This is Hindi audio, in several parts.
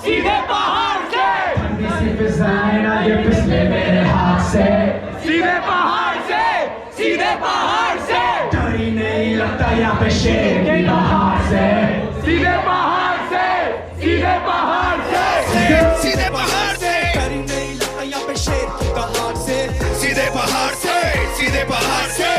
सीधे पहाड़ से, सी फिजाएं आगे पिछले मेरे हाथ से, सीधे पहाड़ से, सीधे पहाड़ से, डर ही नहीं लगता यहाँ पे शेर की दहाड़ से, सीधे पहाड़ से, सीधे पहाड़ से, सीधे पहाड़ से, डर ही नहीं लगता यहाँ पे शेर की दहाड़ से, सीधे पहाड़ से, सीधे पहाड़ से,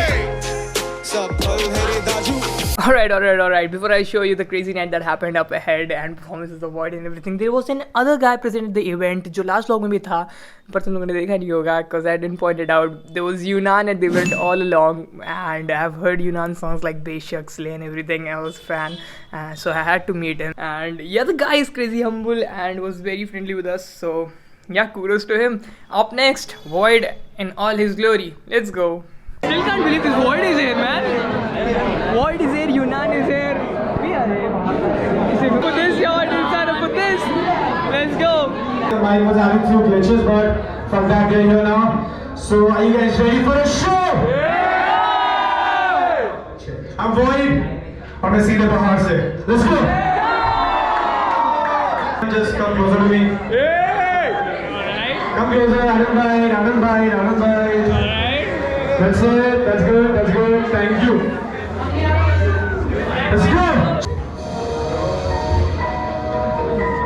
सब फल है रे दाजू। Alright. Before I show you the crazy night that happened up ahead and performances of Void and everything, there was an other guy present at the event जो last vlog में भी था, पर तुम लोगों ने देखा नहीं होगा because I didn't point it out. There was Yunan at the event all along, and I've heard Yunan songs like Beshak, Slay and everything. I was a fan, so I had to meet him. And yeah, the guy is crazy humble and was very friendly with us. So yeah, kudos to him. Up next, Void in all his glory. Let's go. Still can't believe this Void is here, man. Void is here, Yunan is here. We are here. Put this, y'all. Inside of put this. Let's go. The mic was having few glitches, but from that we're here now. So are you guys ready for a show? I'm Void और मैं सीधे पहाड़ से. Let's go. Just come closer to me. Come closer, Anand bhai. That's it. That's good. Thank you. Let's go.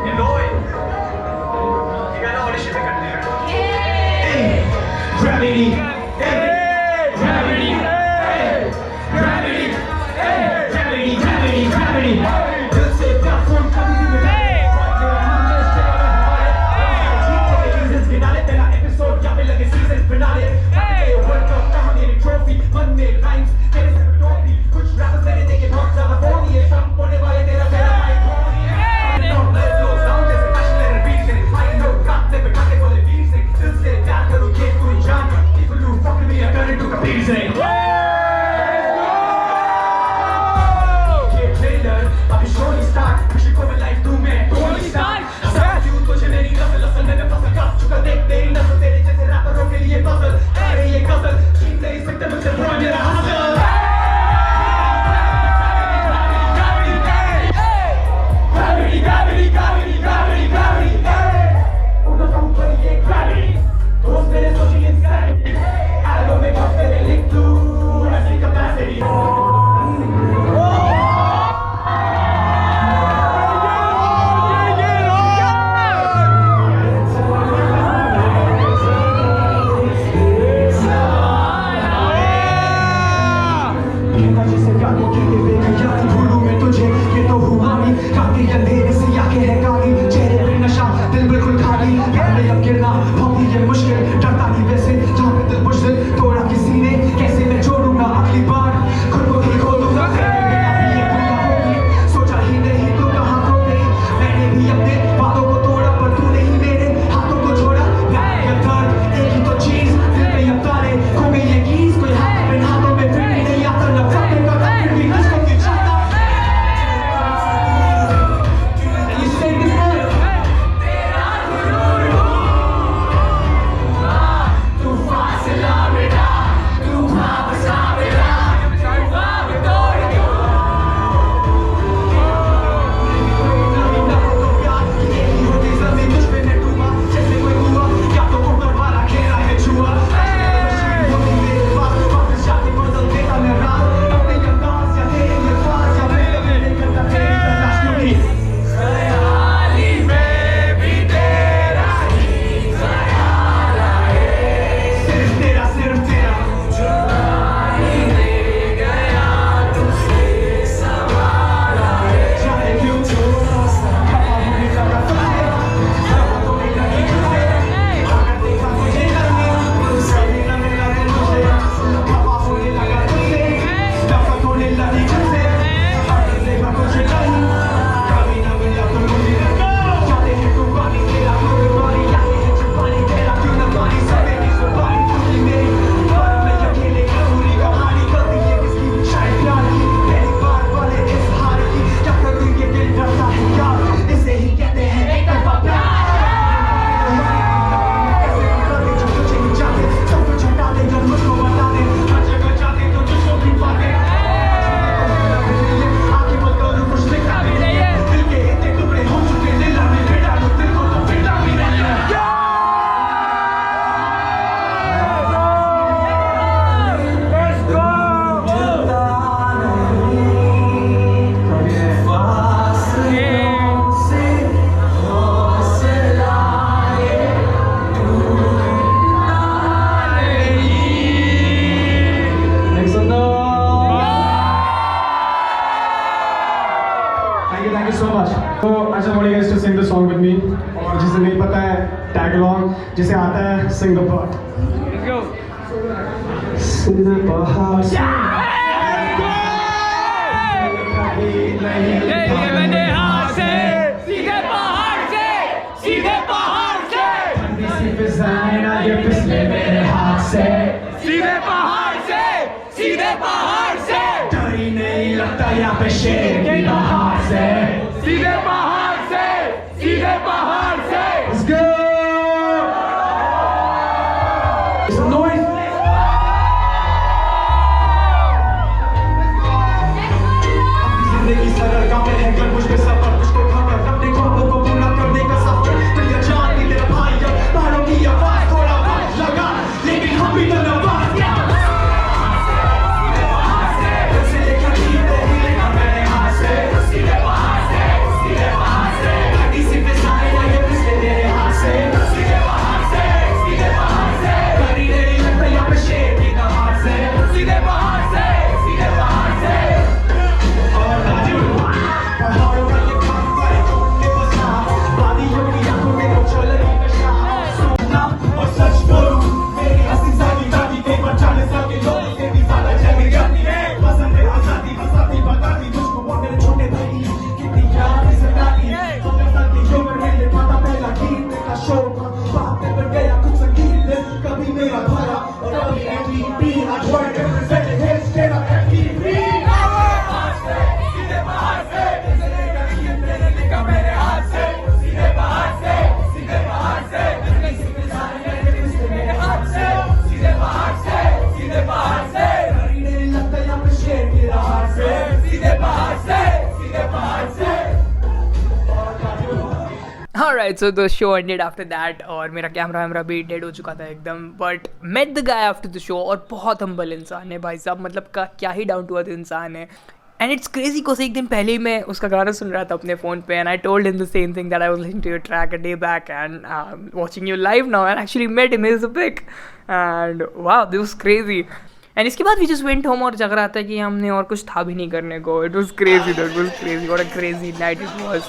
You know it. You gotta audition to get there. Hey, gravity. Hey, gravity. Hey, gravity. Hey, gravity. Just say that from coming in the episode, ya me lage season finale. Hey, World Cup, कहाँ मेरी trophy, मन में rhymes, तेरे से टोपी, कुछ rappers मेरे देखे बहुत ज़्यादा phony है. guys to sing the song with me. और जिसे नहीं पता है tag along, जिसे आता है sing the part. Let's go. सीधे पहाड़ से ये मैंने हाथ से सीधे पहाड़ से सीधे पहाड़ से किसी फिजाएं ना ये फिसले मेरे हाथ से सीधे पहाड़ से सीधे पहाड़ से डर ही नहीं लगता यहाँ पे शेर की दहाड़ से सीधे पहाड़ से सीधे पहाड़ से Let's go! It's a noise. जिंदगी सरल काम है कर मुझ पे सफर मुझको खबर अपने ख्वाबों को पूरा करने का सफर दिल जान की तेरा भाई अब पहाड़ों की आवाज थोड़ा वक्त लगा लेकिन हम भी तो Nawaz Alright, so the show ended after that और मेरा कैमरा भी डेड हो चुका था एकदम. But met the guy after the show और बहुत हम्बल इंसान है भाई साहब, मतलब का क्या ही डाउन टू अर्थ इंसान है. एंड इट्स क्रेजी बिकॉज एक दिन पहले ही मैं उसका गाना सुन रहा था अपने फ़ोन पे and I told him the same thing that I was listening to your track a day back and watching you live now and actually met him is a pick and wow this was crazy. And इसके बाद वी जस्ट वेंट होम और जग रहा था कि हमने और कुछ था भी नहीं करने को. It was crazy, that was crazy, what a crazy night it was.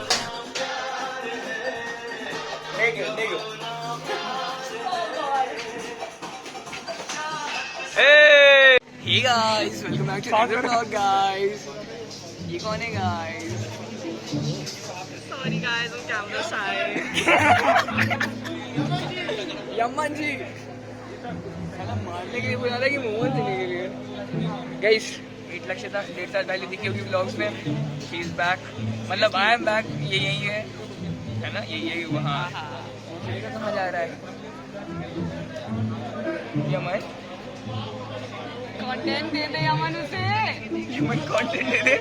Hey guys, welcome back to another vlog guys. ये कौन है guys? Sorry guys, I'm camera shy. Yaman ji खाना मारने के लिए बोला था कि मोमोज देने के लिए. Guys, 8 लाख से 1.5 साल पहले दिखी होगी vlogs में. He is back. मतलब I am back. ये यही है ना? यही वहाँ. क्या समझ आ रहा है? यमन कंटेंट दे दे यमन उसे. यमन कंटेंट दे दे.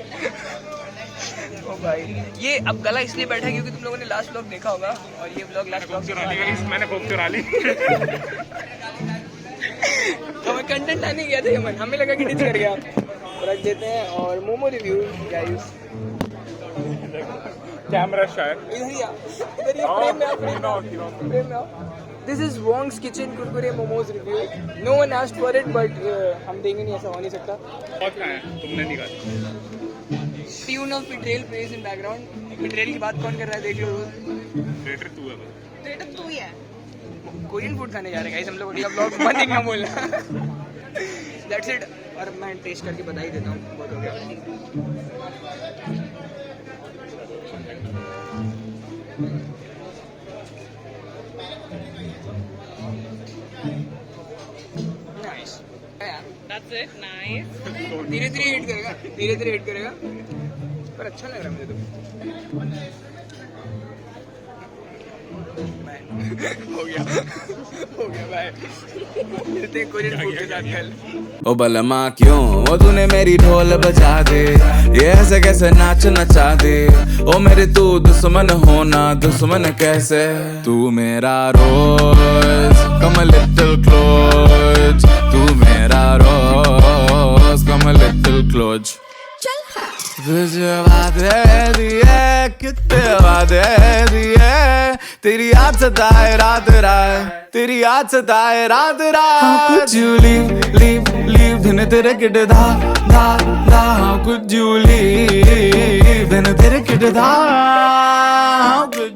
ओ भाई ये अब गला इसलिए बैठा है क्योंकि तुम लोगों ने लास्ट व्लॉग देखा होगा और ये व्लॉग लास्ट व्लॉग चुरा ली. मैंने खूब चुरा ली. तो मैं कंटेंट लाने गया था यमन, हमें लगा कि डिच कर गया. रख देते हैं और मोमो रिव्यू गाइस. कैमरा शायद इधर ही फ्रेम में आओ. This is Wong's Kitchen Kurkure Momos review. No one asked for it, but हम देंगे नहीं, ऐसा हो नहीं सकता. बहुत खाया तुमने नहीं खाया. Tune of betrayal plays in background. Betrayal की बात कौन कर रहा है देख लो रोज. ट्रेटर तू है. ट्रेटर तू ही है. कोरियन फूड खाने जा रहे हैं गाइस हम लोग. अगला ब्लॉग बंद ही ना बोलना. That's it. और मैं टेस्ट करके बता ही देता हूँ. बहुत हो गया. That's it, nice. धीरे-धीरे हिट करेगा. पर अच्छा लग रहा है मुझे तो. हो गया भाई. मिलते हैं कोरियन फूड के साथ कल. ओ बलमा क्यों ओ तूने मेरी ढोल बजा दे, ये ऐसे कैसे नाच नचा दे. ओ मेरे तू दुश्मन होना दुश्मन कैसे. तू मेरा रोज come a little close. तू मेरा रोज come a little close. तुझे वादे दिए कितने वादे दिए, तेरी याद सताए रात रात, तेरी याद सताए रात रात. How could you leave दिन तेरे किट धा धा धा. How could you leave दिन तेरे किट धा. How could